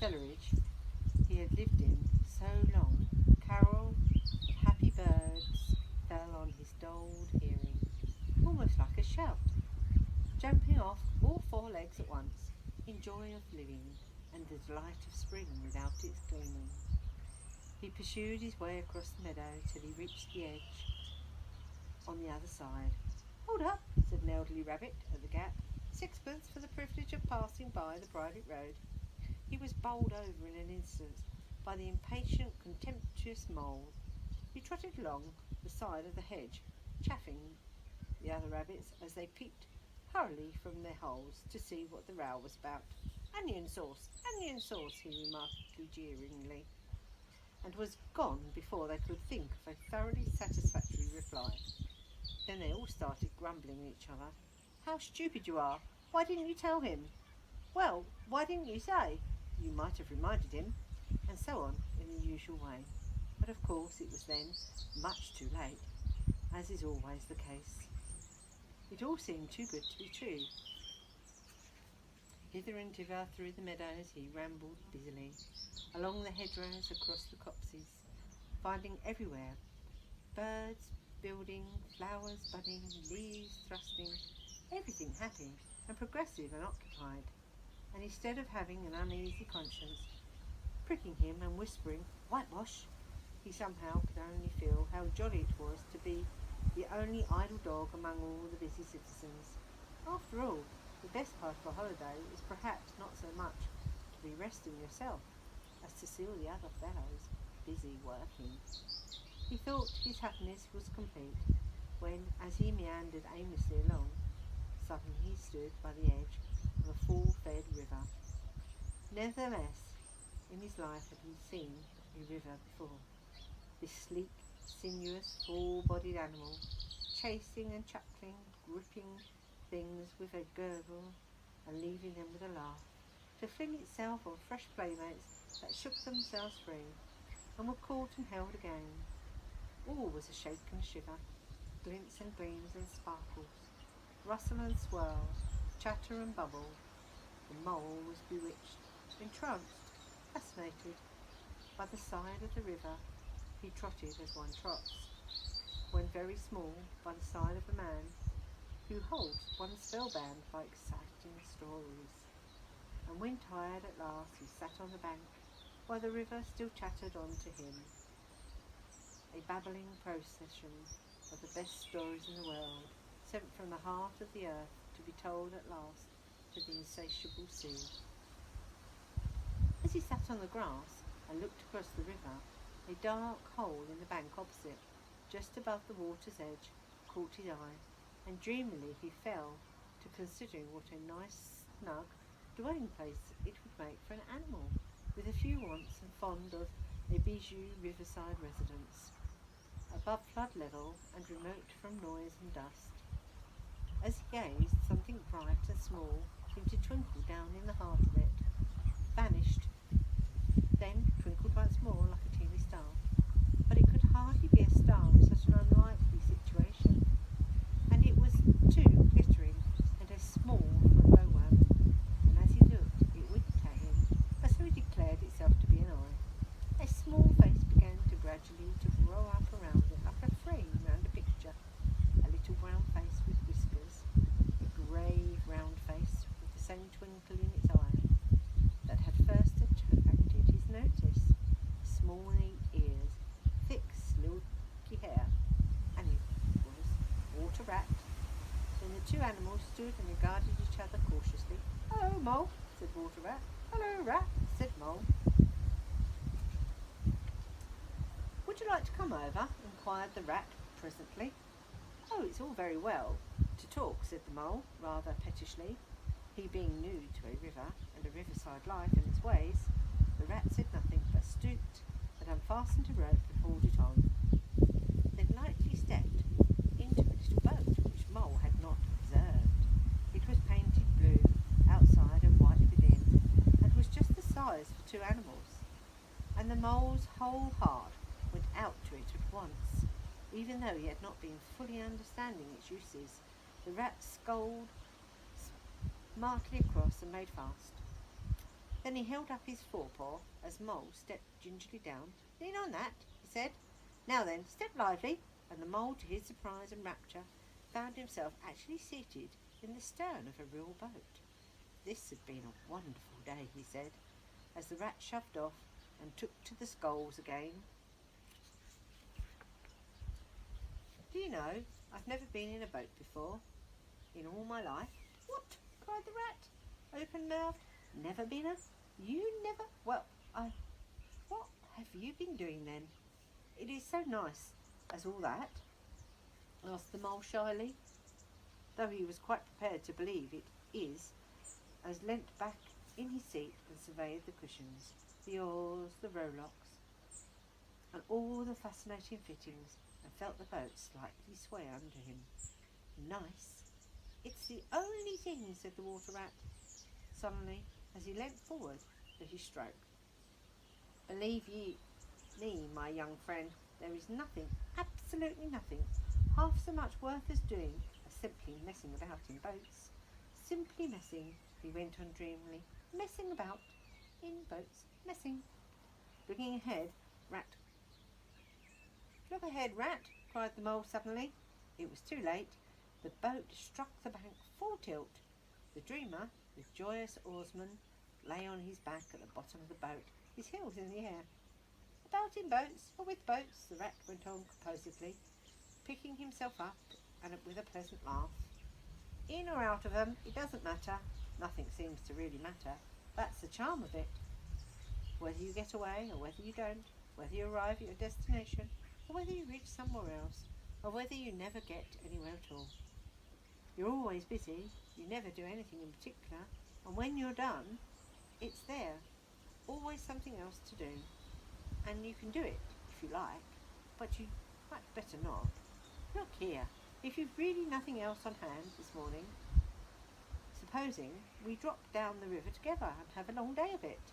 cellarage he had lived in so long, a carol of happy birds fell on his dulled hearing, almost like a shout, jumping off all four legs at once, in joy of living and the delight of spring without its gleaming. He pursued his way across the meadow till he reached the edge on the other side. "Hold up," said an elderly rabbit at the gap. "Sixpence for the privilege of passing by the private road." He was bowled over in an instant by the impatient, contemptuous mole. He trotted along the side of the hedge, chaffing the other rabbits as they peeped hurriedly from their holes to see what the row was about. Onion sauce, he remarked jeeringly, and was gone before they could think of a thoroughly satisfactory reply. Then they all started grumbling at each other. "How stupid you are! Why didn't you tell him?" "Well, why didn't you say?" "You might have reminded him," and so on in the usual way. But of course it was then much too late, as is always the case. It all seemed too good to be true. Hither and thither through the meadows he rambled busily, along the hedgerows, across the copses, finding everywhere birds building, flowers budding, leaves thrusting, everything happy and progressive and occupied. And instead of having an uneasy conscience pricking him and whispering "whitewash," he somehow could only feel how jolly it was to be the only idle dog among all the busy citizens. After all, the best part of a holiday is perhaps not so much to be resting yourself as to see all the other fellows busy working. He thought his happiness was complete when, as he meandered aimlessly along, suddenly he stood by the edge of a full-fed river. Nevertheless, in his life had he seen a river before. This sleek, sinuous, full-bodied animal, chasing and chuckling, gripping things with a gurgle and leaving them with a laugh, to fling itself on fresh playmates that shook themselves free and were caught and held again. All was a shake and shiver, glints and gleams and sparkles, rustle and swirl, chatter and bubble. The mole was bewitched, entranced, fascinated. By the side of the river he trotted as one trots, when very small, by the side of a man who holds one spellbound by exciting stories. And when tired at last he sat on the bank, while the river still chattered on to him, a babbling procession of the best stories in the world, sent from the heart of the earth to be told at last to the insatiable sea. As he sat on the grass and looked across the river, a dark hole in the bank opposite, just above the water's edge, caught his eye, and dreamily he fell to considering what a nice, snug dwelling place it would make for an animal with a few wants and fond of a bijou riverside residence, above flood level and remote from noise and dust. As he gazed, something bright and small seemed to twinkle down in the heart of it, vanished, then twinkled once more like a teeny star. But it could hardly be a star in such an unlikely situation, and it was too glittering and as small for a glowworm, and as he looked it winked at him, as though it declared itself to be an eye. A small face began to gradually to grow up around it like a frame round a picture, a little brown face with whiskers, a grave round face with the same twinkle in its eye that had first attracted his notice, small neat ears, thick silky hair, and it was Water Rat. Then the two animals stood and regarded each other cautiously. "Hello, Mole," said Water Rat. "Hello, Rat," said Mole. "Would you like to come over?" inquired the Rat presently. "Oh, it's all very well to talk," said the Mole, rather pettishly. He being new to a river and a riverside life and its ways, the Rat said nothing but stooped and unfastened a rope and hauled it on. Then lightly stepped into a little boat which Mole had not observed. It was painted blue outside and white within, and was just the size for two animals, and the Mole's whole heart went out to it at once. Even though he had not been fully understanding its uses, the Rat sculled smartly across and made fast. Then he held up his forepaw as Mole stepped gingerly down. "Lean on that," he said. "Now then, step lively." And the Mole, to his surprise and rapture, found himself actually seated in the stern of a real boat. This had been a wonderful day, he said, as the Rat shoved off and took to the sculls again. "Do you know, I've never been in a boat before, in all my life." "What?" cried the Rat, open-mouthed. "Never been You never? Well, What have you been doing then? It is so nice as all that?" asked the Mole shyly, though he was quite prepared to believe it is, as leant back in his seat and surveyed the cushions, the oars, the rowlocks, and all the fascinating fittings, and felt the boat slightly sway under him. "Nice? It's the only thing," said the Water Rat solemnly, as he leant forward for his stroke. "Believe me, my young friend, there is nothing, absolutely nothing, half so much worth as doing as simply messing about in boats. Simply messing," he went on dreamily. "Messing about in boats, messing." Looking ahead, Rat, cried the Mole suddenly. It was too late. The boat struck the bank full tilt. The dreamer, with joyous oarsman, lay on his back at the bottom of the boat, his heels in the air. "About in boats, or with boats," the Rat went on composedly, picking himself up and with a pleasant laugh. "In or out of 'em, it doesn't matter. Nothing seems to really matter. That's the charm of it. Whether you get away or whether you don't, whether you arrive at your destination or whether you reach somewhere else, or whether you never get anywhere at all. You're always busy, you never do anything in particular, and when you're done, it's there, always something else to do, and you can do it if you like, but you'd much better not. Look here, if you've really nothing else on hand this morning, supposing we drop down the river together and have a long day of it."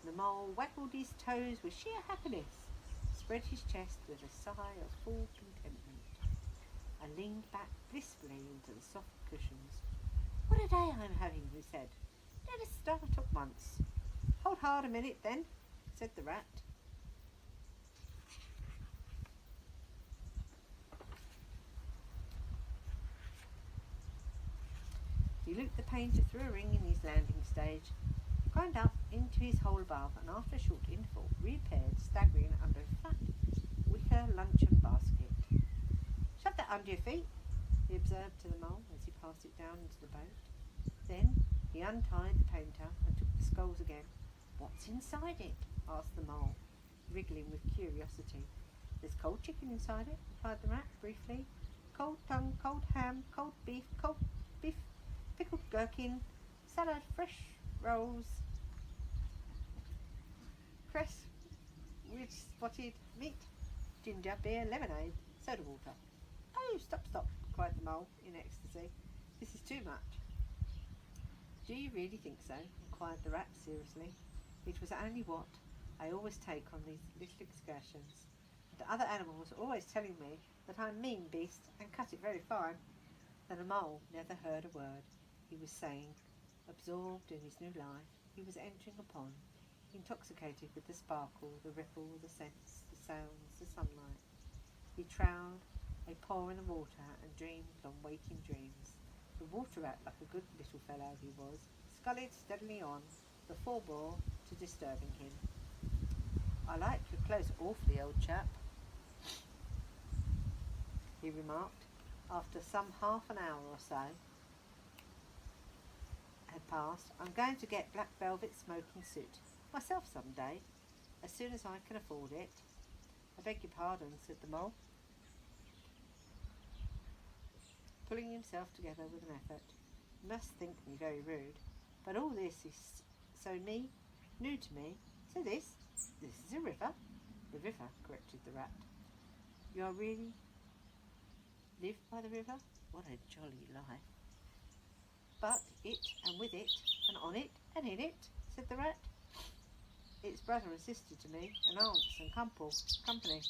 The Mole waggled his toes with sheer happiness, spread his chest with a sigh of full contentment, and leaned back blissfully into the soft cushions. "What a day I'm having," he said. "Let us start at once." "Hold hard a minute, then," said the Rat. He looped the painter through a ring in his landing stage, climbed up into his hole above, and after a short interval reappeared, staggering under a fat wicker luncheon basket. "Shove that under your feet," he observed to the Mole as he passed it down into the boat. Then he untied the painter and took the sculls again. "What's inside it?" asked the Mole, wriggling with curiosity. "There's cold chicken inside it," replied the Rat briefly. "Cold tongue, cold ham, cold beef, pickled gherkin, salad, fresh rolls, cress with spotted meat, ginger, beer, lemonade, soda water." "Oh, stop," cried the Mole in ecstasy. "This is too much." "Do you really think so?" inquired the Rat seriously. "It was only what I always take on these little excursions. And other animals are always telling me that I'm a mean beast and cut it very fine." Then the Mole never heard a word. He was saying, absorbed in his new life he was entering upon, intoxicated with the sparkle, the ripple, the scents, the sounds, the sunlight. He trowed a paw in the water and dreamed long waking dreams. The Water Rat, like a good little fellow he was, scullied steadily on, the forebore to disturbing him. "I like your clothes awfully, old chap," he remarked, after some half an hour or so had passed. "I'm going to get black velvet smoking suit myself some day, as soon as I can afford it." "I beg your pardon," said the Mole, pulling himself together with an effort. "You must think me very rude, but all this is new to me. So this is a river?" "The river," corrected the Rat. "You are really live by the river? What a jolly life." "But it, and with it, and on it, and in it," said the Rat. "It's brother and sister to me, and aunts and company.